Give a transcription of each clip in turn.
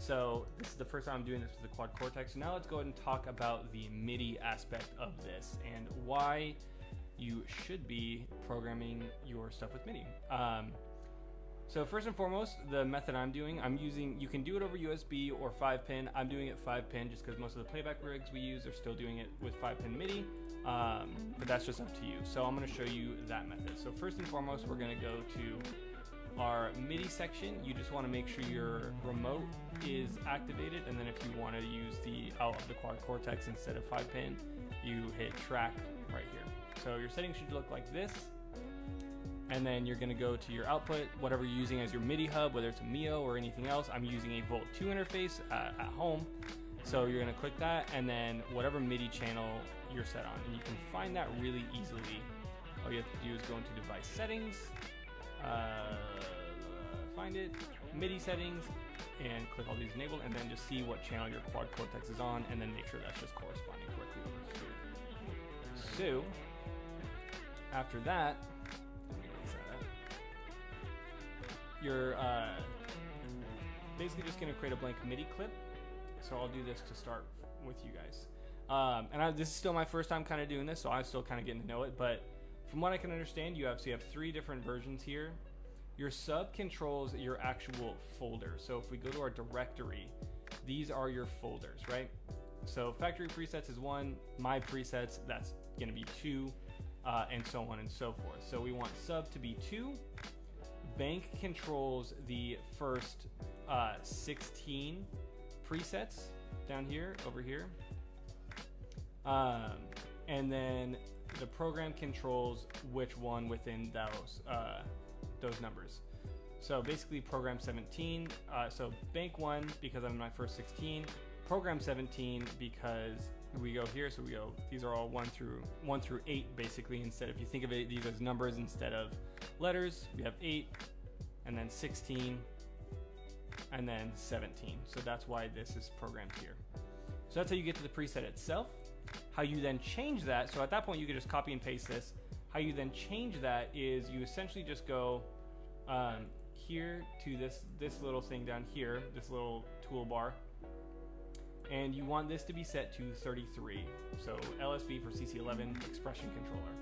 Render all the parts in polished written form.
So this is the first time I'm doing this with the Quad Cortex. So now let's go ahead and talk about the MIDI aspect of this and why you should be programming your stuff with MIDI. So first and foremost, the method I'm using, you can do it over USB or 5-pin. I'm doing it 5-pin just because most of the playback rigs we use are still doing it with 5-pin MIDI, but that's just up to you. So I'm going to show you that method. So first and foremost, we're going to go to our MIDI section. You just want to make sure your remote is activated, and then if you want to use the out of the Quad Cortex instead of 5-pin, you hit track right here. So your settings should look like this. And then you're going to go to your output, whatever you're using as your MIDI hub, whether it's a Mio or anything else. I'm using a Volt 2 interface at home. So you're going to click that, and then whatever MIDI channel you're set on. And you can find that really easily. All you have to do is go into device settings, find it, MIDI settings, and click all these enabled, and then just see what channel your Quad Cortex is on, and then make sure that's just corresponding correctly over here. So after that, you're basically just going to create a blank MIDI clip. So I'll do this to start with you guys. This is still my first time kind of doing this, so I'm still kind of getting to know it. But from what I can understand, you have 3 different versions here. Your sub controls your actual folder. So if we go to our directory, these are your folders, right? So factory presets is 1, my presets, that's going to be 2, and so on and so forth. So we want sub to be 2. Bank controls the first 16 presets down here, over here. And then the program controls which one within those numbers. So basically program 17, so bank 1 because I'm in my first 16, program 17 because we go here, so we go, these are all 1 through 8 basically, instead if you think of it, these as numbers instead of letters. We have 8 and then 16 and then 17. So that's why this is programmed here. So that's how you get to the preset itself. How you then change that, so at that point you can just copy and paste this. How you then change that is you essentially just go here to this little thing down here, this little toolbar, and you want this to be set to 33. So LSB for CC11 expression controller.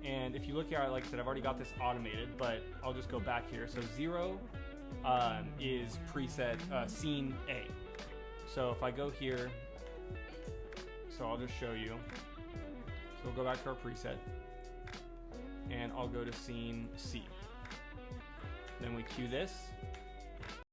And if you look here, like I said, I've already got this automated, but I'll just go back here. So 0 is preset scene A. So if I go here, so I'll just show you. So we'll go back to our preset, and I'll go to scene C. Then we cue this,